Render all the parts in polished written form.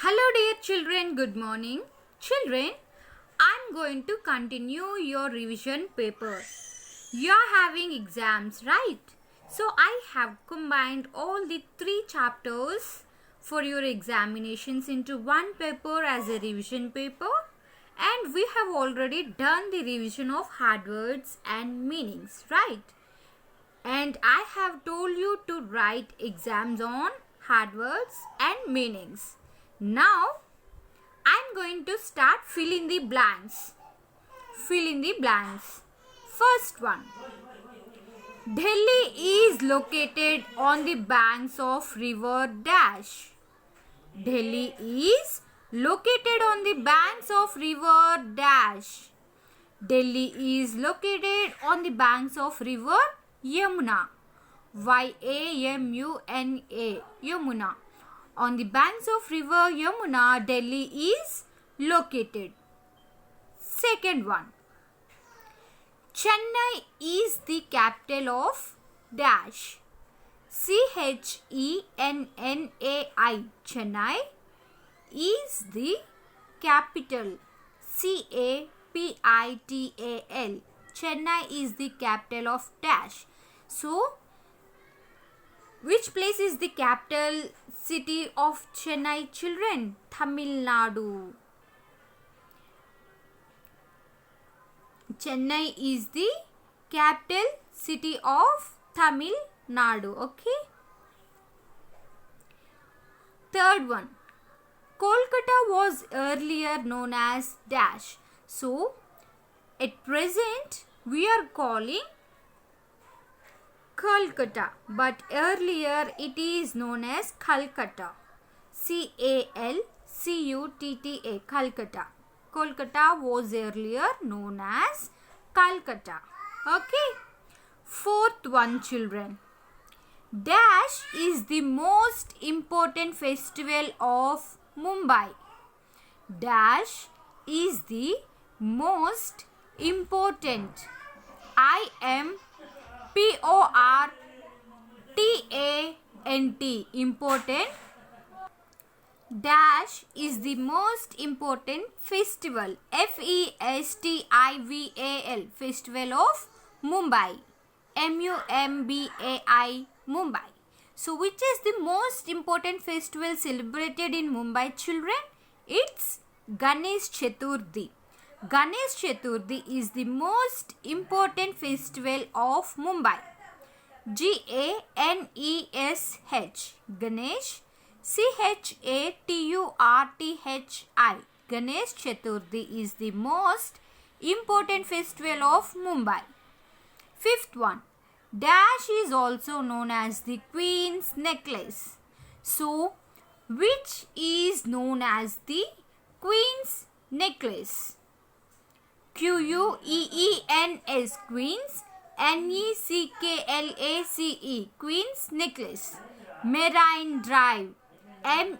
Hello, dear children. Good morning. Children, I'm going to continue your revision paper. You're having exams, right? So, I have combined all the three chapters for your examinations into one paper as a revision paper. And we have already done the revision of hard words and meanings, right? And I have told you to write exams on hard words and meanings. Now, I'm going to start fill in the blanks. Fill in the blanks. First one. Delhi is located on the banks of river dash. Delhi is located on the banks of river dash. Delhi is located on the banks of river Yamuna. Yamuna. Yamuna. On the banks of river Yamuna, Delhi is located. Second one. Chennai is the capital of dash. Chennai. Chennai is the capital. Capital. Chennai is the capital of dash. So, which place is the capital city of Chennai, children? Tamil Nadu. Chennai is the capital city of Tamil Nadu. Okay. Third one. Kolkata was earlier known as dash. So, at present we are calling Kolkata, but earlier it is known as Calcutta. Calcutta. Calcutta. Kolkata was earlier known as Calcutta. Okay. Fourth one, children. Dash is the most important festival of Mumbai. Dash is the most important. Important. Dash is the most important festival. Festival. Festival of Mumbai. Mumbai. Mumbai. So, which is the most important festival celebrated in Mumbai, children? It's Ganesh Chaturthi. Ganesh Chaturthi is the most important festival of Mumbai. Ganesh. Ganesh. Chaturthi. Ganesh Chaturthi is the most important festival of Mumbai. Fifth one. Dash is also known as the Queen's Necklace. So, which is known as the Queen's Necklace? Queens. Queen's. Necklace. Queen's Necklace. Marine Drive. Marine.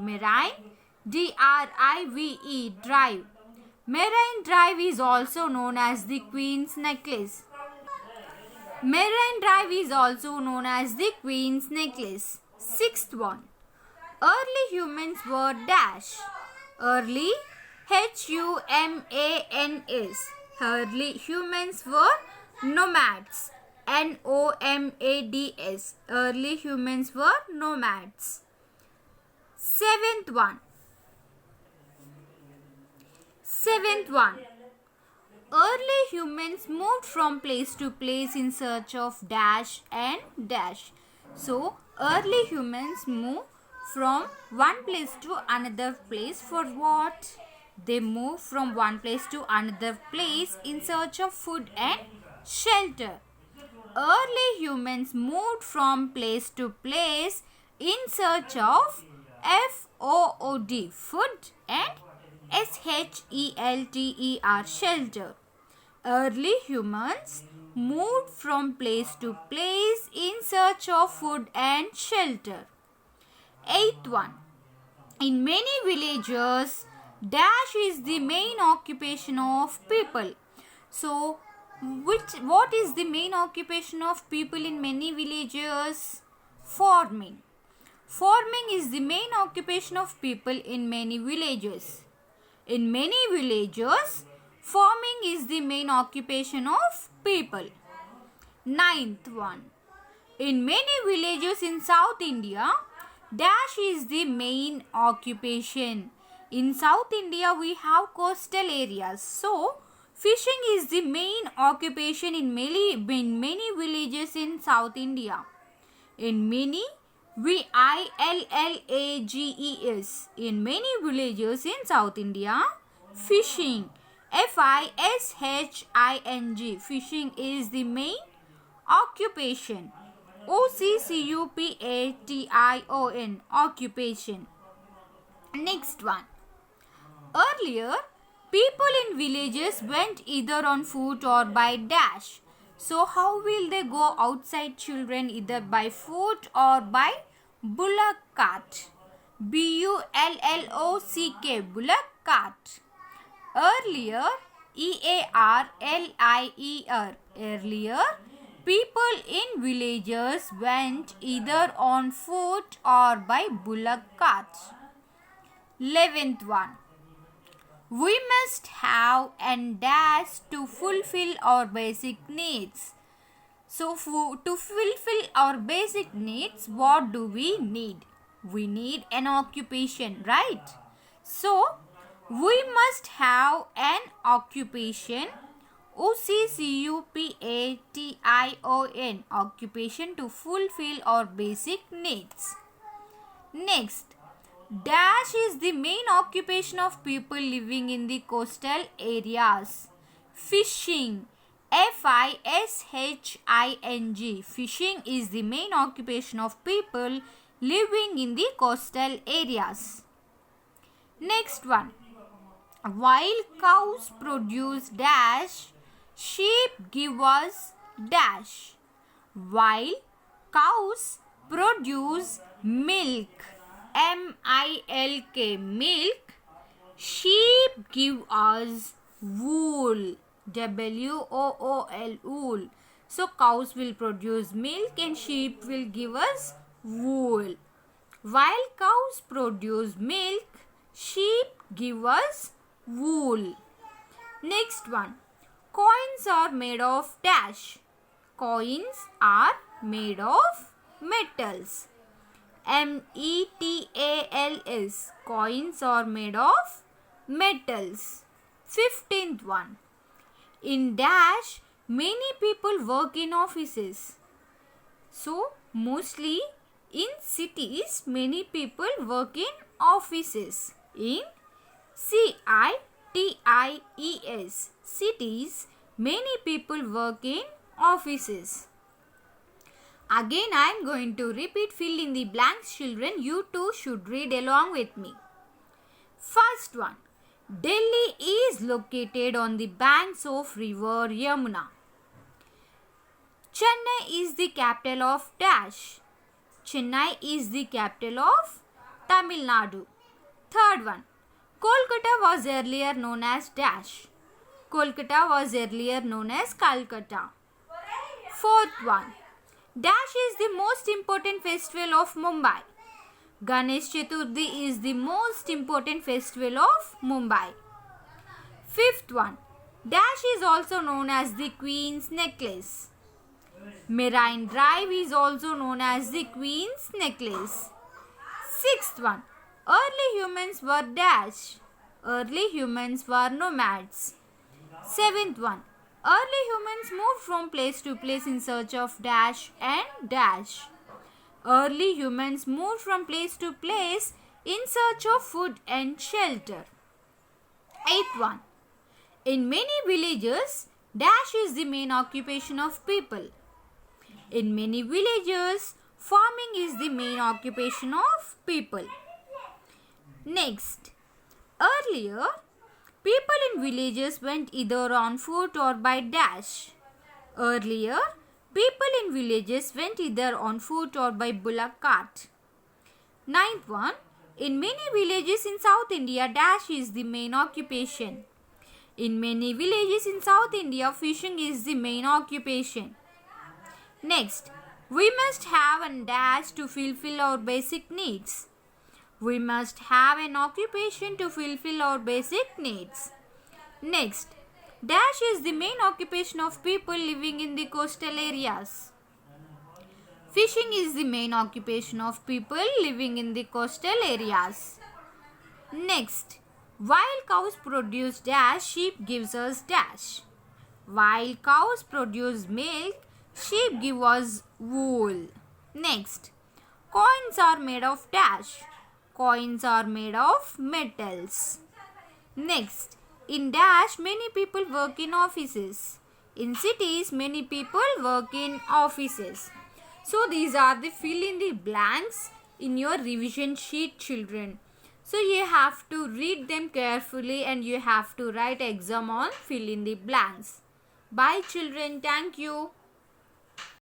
Marine. Drive. Drive. Marine Drive is also known as the Queen's Necklace. Marine Drive is also known as the Queen's Necklace. Sixth one. Early humans were dash. Early HUMANS. Early humans were nomads. NOMADS. Early humans were nomads. Seventh one. Early humans moved from place to place in search of dash and dash. So, early humans move from one place to another place for what? They move from one place to another place in search of food and shelter. Early humans moved from place to place in search of FOOD, food, and SHELTER, shelter. Early humans moved from place to place in search of food and shelter. Eighth one. In many villages, dash is the main occupation of people. So, what is the main occupation of people in many villages? Farming. Farming is the main occupation of people in many villages. In many villages, farming is the main occupation of people. Ninth one. In many villages in South India, dash is the main occupation. In South India, we have coastal areas. So, fishing is the main occupation in many villages in South India. In many, villages. In many villages in South India, fishing, fishing, fishing is the main occupation. occupation, occupation. Next one. Earlier, people in villages went either on foot or by dash. So how will they go outside, children? Either by foot or by bullock cart. bullock, bullock cart. Earlier, earlier, earlier, people in villages went either on foot or by bullock cart. 11th one. We must have and dash to fulfill our basic needs. So, to fulfill our basic needs, what do we need? We need an occupation, right? So, we must have an occupation, occupation, occupation to fulfill our basic needs. Next, dash is the main occupation of people living in the coastal areas. Fishing, fishing, fishing is the main occupation of people living in the coastal areas. Next one. While cows produce dash, sheep give us dash. While cows produce milk, milk, milk, sheep give us wool, wool, wool. So cows will produce milk and sheep will give us wool. While cows produce milk, sheep give us wool. Next one. Coins are made of dash. Coins are made of metals. metals. Coins are made of metals. 15th one. In dash, many people work in offices. So, mostly in cities, many people work in offices. In cities, cities, many people work in offices. Again, I am going to repeat, fill in the blanks, children. You too should read along with me. First one. Delhi is located on the banks of river Yamuna. Chennai is the capital of dash. Chennai is the capital of Tamil Nadu. Third one. Kolkata was earlier known as dash. Kolkata was earlier known as Calcutta. Fourth one. Dash is the most important festival of Mumbai. Ganesh Chaturthi is the most important festival of Mumbai. Fifth one. Dash is also known as the Queen's Necklace. Marine Drive is also known as the Queen's Necklace. Sixth one. Early humans were dash. Early humans were nomads. Seventh one. Early humans moved from place to place in search of dash and dash. Early humans moved from place to place in search of food and shelter. Eighth one. In many villages, dash is the main occupation of people. In many villages, farming is the main occupation of people. Next, earlier, people in villages went either on foot or by dash. Earlier, people in villages went either on foot or by bullock cart. Ninth one, in many villages in South India, dash is the main occupation. In many villages in South India, fishing is the main occupation. Next, We must have a dash to fulfill our basic needs. We must have an occupation to fulfill our basic needs. Next, dash is the main occupation of people living in the coastal areas. Fishing is the main occupation of people living in the coastal areas. Next, while cows produce dash, sheep gives us dash. While cows produce milk, sheep give us wool. Next, coins are made of dash. Coins are made of metals. Next, in dash, many people work in offices. In cities, many people work in offices. So these are the fill in the blanks in your revision sheet, children. So you have to read them carefully and you have to write exam on fill in the blanks. Bye children. Thank you.